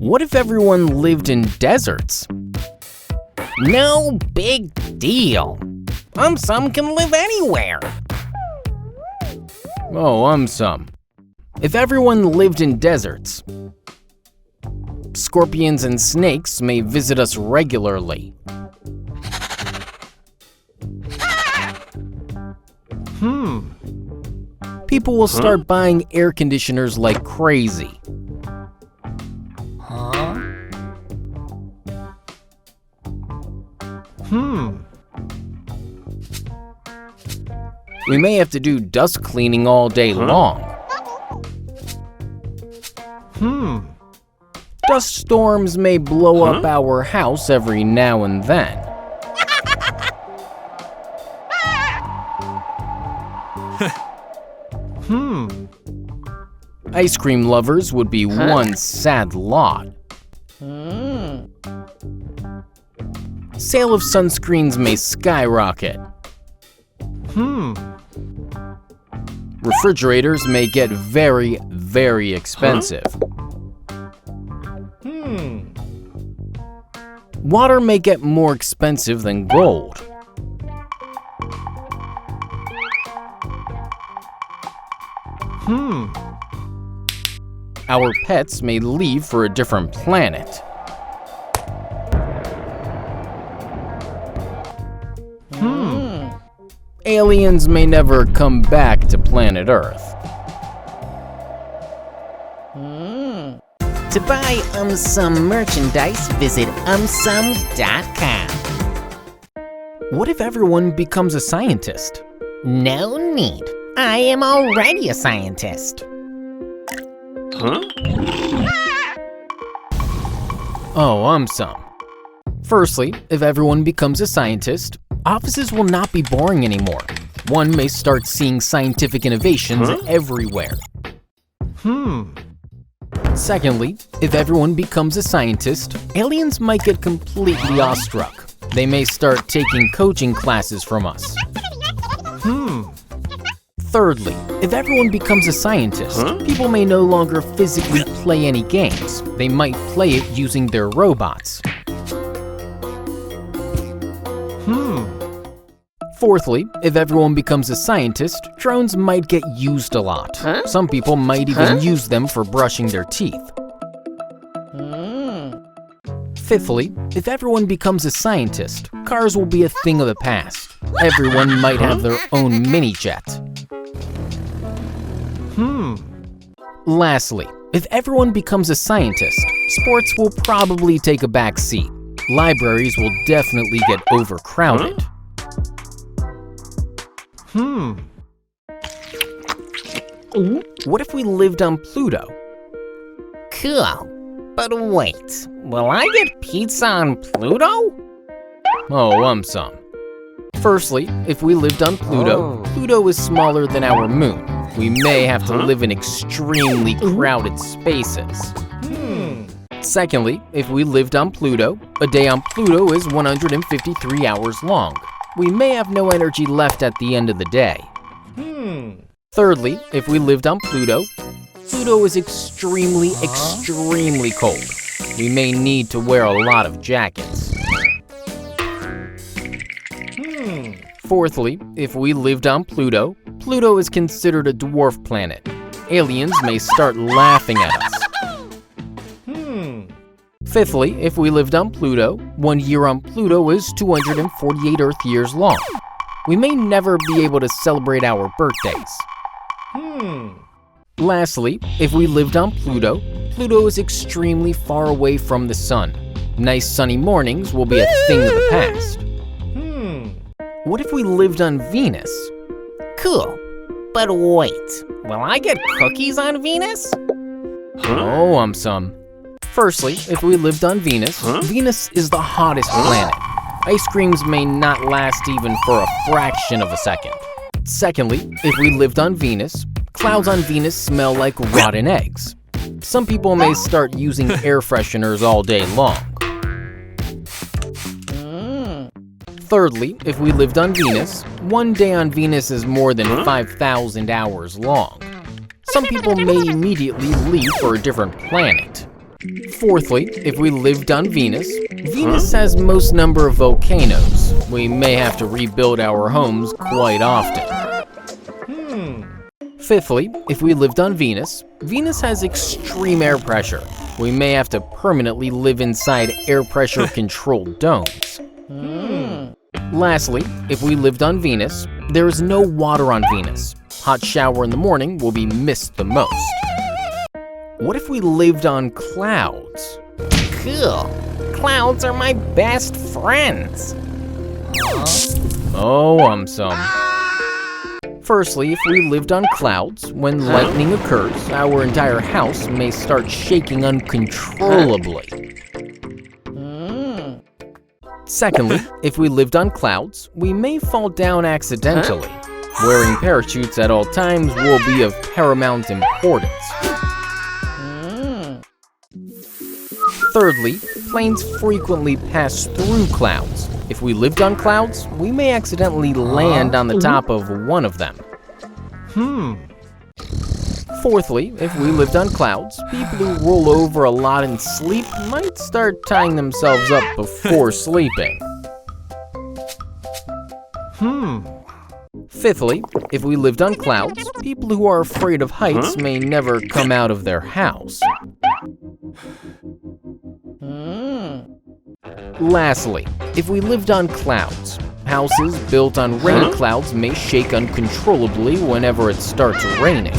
What if everyone lived in deserts? No big deal. AumSum can live anywhere. Oh, AumSum. If everyone lived in deserts, scorpions and snakes may visit us regularly. People will start buying air conditioners like crazy. We may have to do dust cleaning all day long. Dust storms may blow up our house every now and then. Ice cream lovers would be one sad lot. Sale of sunscreens may skyrocket. Refrigerators may get very, very expensive. Water may get more expensive than gold. Our pets may leave for a different planet. Aliens may never come back to planet Earth. To buy AumSum merchandise, visit AumSum.com. What if everyone becomes a scientist? No need. I am already a scientist. Oh, AumSum. Firstly, if everyone becomes a scientist, offices will not be boring anymore. One may start seeing scientific innovations everywhere. Secondly, if everyone becomes a scientist, aliens might get completely awestruck. They may start taking coaching classes from us. Thirdly, if everyone becomes a scientist, people may no longer physically play any games. They might play it using their robots. Fourthly, if everyone becomes a scientist, drones might get used a lot. Some people might even use them for brushing their teeth. Fifthly, if everyone becomes a scientist, cars will be a thing of the past. Everyone might have their own mini-jet. Lastly, if everyone becomes a scientist, sports will probably take a back seat. Libraries will definitely get overcrowded. What if we lived on Pluto? Cool. But wait, will I get pizza on Pluto? Oh, AumSum. Firstly, if we lived on Pluto, Pluto is smaller than our moon. We may have to live in extremely crowded spaces. Secondly, if we lived on Pluto, a day on Pluto is 153 hours long. We may have no energy left at the end of the day. Thirdly, if we lived on Pluto, Pluto is extremely cold. We may need to wear a lot of jackets. Fourthly, if we lived on Pluto, Pluto is considered a dwarf planet. Aliens may start laughing at us. Fifthly, if we lived on Pluto, 1 year on Pluto is 248 Earth years long. We may never be able to celebrate our birthdays. Lastly, if we lived on Pluto, Pluto is extremely far away from the sun. Nice sunny mornings will be a thing of the past. What if we lived on Venus? Cool. But wait, will I get cookies on Venus? Oh, AumSum. Firstly, if we lived on Venus, Venus is the hottest planet. Ice creams may not last even for a fraction of a second. Secondly, if we lived on Venus, clouds on Venus smell like rotten eggs. Some people may start using air fresheners all day long. Thirdly, if we lived on Venus, 1 day on Venus is more than 5,000 hours long. Some people may immediately leave for a different planet. Fourthly, if we lived on Venus, Venus has most number of volcanoes. We may have to rebuild our homes quite often. Fifthly, if we lived on Venus, Venus has extreme air pressure. We may have to permanently live inside air pressure controlled domes. Lastly, if we lived on Venus, there is no water on Venus. Hot shower in the morning will be missed the most. What if we lived on clouds? Cool. Clouds are my best friends. Oh, AumSum. Firstly, if we lived on clouds, when lightning occurs, our entire house may start shaking uncontrollably. Secondly, if we lived on clouds, we may fall down accidentally. Wearing parachutes at all times will be of paramount importance. Thirdly, planes frequently pass through clouds. If we lived on clouds, we may accidentally land on the top of one of them. Fourthly, if we lived on clouds, people who roll over a lot and sleep might start tying themselves up before sleeping. Fifthly, if we lived on clouds, people who are afraid of heights may never come out of their house. Lastly, if we lived on clouds, houses built on rain clouds may shake uncontrollably whenever it starts raining.